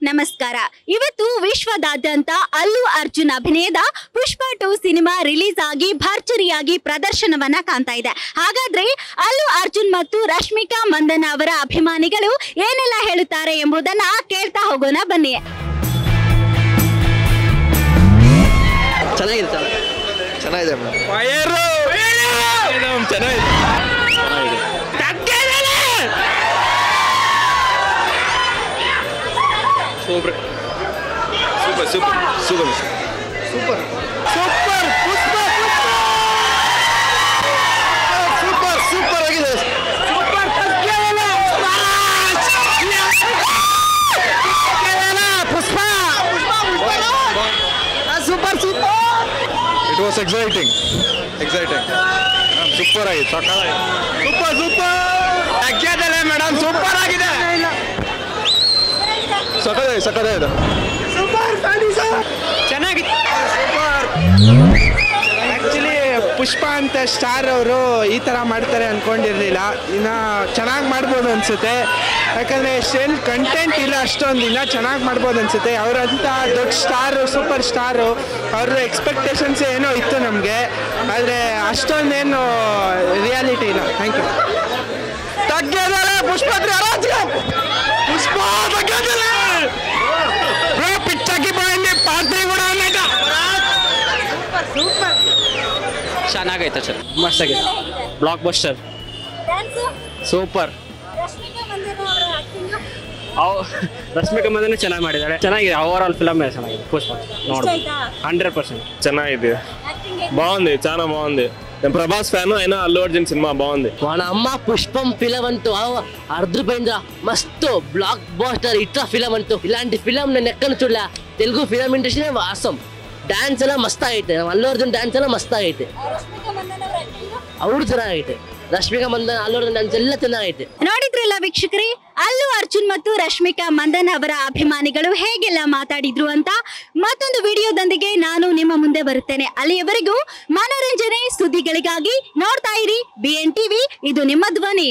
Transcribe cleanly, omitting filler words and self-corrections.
ನಮಸ್ಕಾರ. ಇವತ್ತು ವಿಶ್ವದಾದ್ಯಂತ ಅಲ್ಲು ಅರ್ಜುನ್ ಅಭಿನಯದ ಪುಷ್ಪ 2 ಸಿನಿಮಾ ರಿಲೀಸ್ ಆಗಿ ಭರ್ಜರಿಯಾಗಿ ಪ್ರದರ್ಶನವನ್ನ ಕಾಣ್ತಾ ಇದೆ. ಹಾಗಾದ್ರೆ ಅಲ್ಲು ಅರ್ಜುನ್ ಮತ್ತು ರಶ್ಮಿಕಾ ಮಂದಣ್ಣ ಅವರ ಅಭಿಮಾನಿಗಳು ಏನೆಲ್ಲ ಹೇಳುತ್ತಾರೆ ಎಂಬುದನ್ನ ಕೇಳ್ತಾ ಹೋಗೋಣ ಬನ್ನಿ. ಚೆನ್ನಾಗಿದೆ super super super super super super super super ಆಗಿದೆ. Super super it was exciting super ಆಗಿದೆ. ಸೂಪರ್ ಸೂಪರ್ ಅಗ್ಗದಲ್ಲ ಮೇಡಮ್, ಸೂಪರ್ ಆಗಿದೆ. ಸಕದಾಗಿದೆ ಚೆನ್ನಾಗಿತ್ತು. ಆ್ಯಕ್ಚುಲಿ ಪುಷ್ಪ ಅಂತ ಸ್ಟಾರ್ ಅವರು ಈ ಥರ ಮಾಡ್ತಾರೆ ಅಂದ್ಕೊಂಡಿರಲಿಲ್ಲ. ಇನ್ನು ಚೆನ್ನಾಗಿ ಮಾಡ್ಬೋದು ಅನಿಸುತ್ತೆ, ಯಾಕಂದರೆ ಸ್ಟಿಲ್ ಕಂಟೆಂಟ್ ಇಲ್ಲ ಅಷ್ಟೊಂದು, ಇನ್ನು ಚೆನ್ನಾಗಿ ಮಾಡ್ಬೋದು ಅನಿಸುತ್ತೆ. ಅವರಂಥ ದೊಡ್ಡ ಸ್ಟಾರು, ಸೂಪರ್ ಸ್ಟಾರು, ಅವ್ರ ಎಕ್ಸ್ಪೆಕ್ಟೇಷನ್ಸ್ ಏನೋ ಇತ್ತು ನಮಗೆ, ಆದರೆ ಅಷ್ಟೊಂದೇನು ರಿಯಾಲಿಟಿ ಇಲ್ಲ. Thank you. ತಗ್ಗಿದ್ದಾರೆ ಪುಷ್ಪ ಪುಷ್ಪ ತಗ್ಗಿದ್ದಾರೆ ಪಿಚ್ಚಕ್ಕೆ ಬಂದು ಪಾರ್ಟಿ ಕೂಡ ಚೆನ್ನಾಗೈತೆ ಸರ್, ಮಸ್ತಾಗಿದೆ. Blockbuster super. Rashmika Mandanna ಚೆನ್ನಾಗಿ ಮಾಡಿದ್ದಾರೆ, ಚೆನ್ನಾಗಿದೆ. ಓವರ್ ಆಲ್ ಫಿಲಮ್ ಚೆನ್ನಾಗಿದೆ. ಪುಷ್ಪ ನೋಡಿ 100% ಚೆನ್ನಾಗಿದೆ, బాగుంది, చాలా బాగుంది. నేను ప్రభాస్ ఫ్యాన్ అయినా అల్లు అర్జున్ సినిమా బాగుంది. మన అమ్మ పుష్పం ఫిలం అంటూ అర్ధపోయిందా, మస్తు బ్లాక్ బాస్టర్ ఇట్లా ఫిలం అంటూ. ఇలాంటి ఫిలం నేను ఎక్కడ చూడలే. తెలుగు ఫిలం ఇండస్ట్రీ వాసం. ಡ್ಯಾನ್ಸ್ ಎಲ್ಲ ಮಸ್ತಾಗೈತೆ. ಅಲ್ಲು ಅರ್ಜುನ್ ಡ್ಯಾನ್ಸ್ ಎಲ್ಲ ಮಸ್ತಾಗೈತೆ, ಅವ್ರು ಚೆನ್ನಾಗೈತೆ. ರಶ್ಮಿಕಾ ಮಂದಣ್ಣ, ಅಲ್ಲು ಅರ್ಜುನ್ ಡ್ಯಾನ್ಸ್ ಎಲ್ಲ ಚೆನ್ನಾಗೈತೆ. ನೋಡಿದ್ರಲ್ಲ ವೀಕ್ಷಕರೇ, ಅಲ್ಲು ಅರ್ಜುನ್ ಮತ್ತು ರಶ್ಮಿಕಾ ಮಂದಣ್ಣ ಅವರ ಅಭಿಮಾನಿಗಳು ಹೇಗೆಲ್ಲ ಮಾತಾಡಿದ್ರು ಅಂತ. ಮತ್ತೊಂದು ವಿಡಿಯೋದೊಂದಿಗೆ ನಾನು ನಿಮ್ಮ ಮುಂದೆ ಬರುತ್ತೇನೆ. ಅಲ್ಲಿಯವರೆಗೂ ಮನೋರಂಜನೆ ಸುದ್ದಿಗಳಿಗಾಗಿ ನೋಡ್ತಾ ಇರಿ BN TV, ಇದು ನಿಮ್ಮ ಧ್ವನಿ.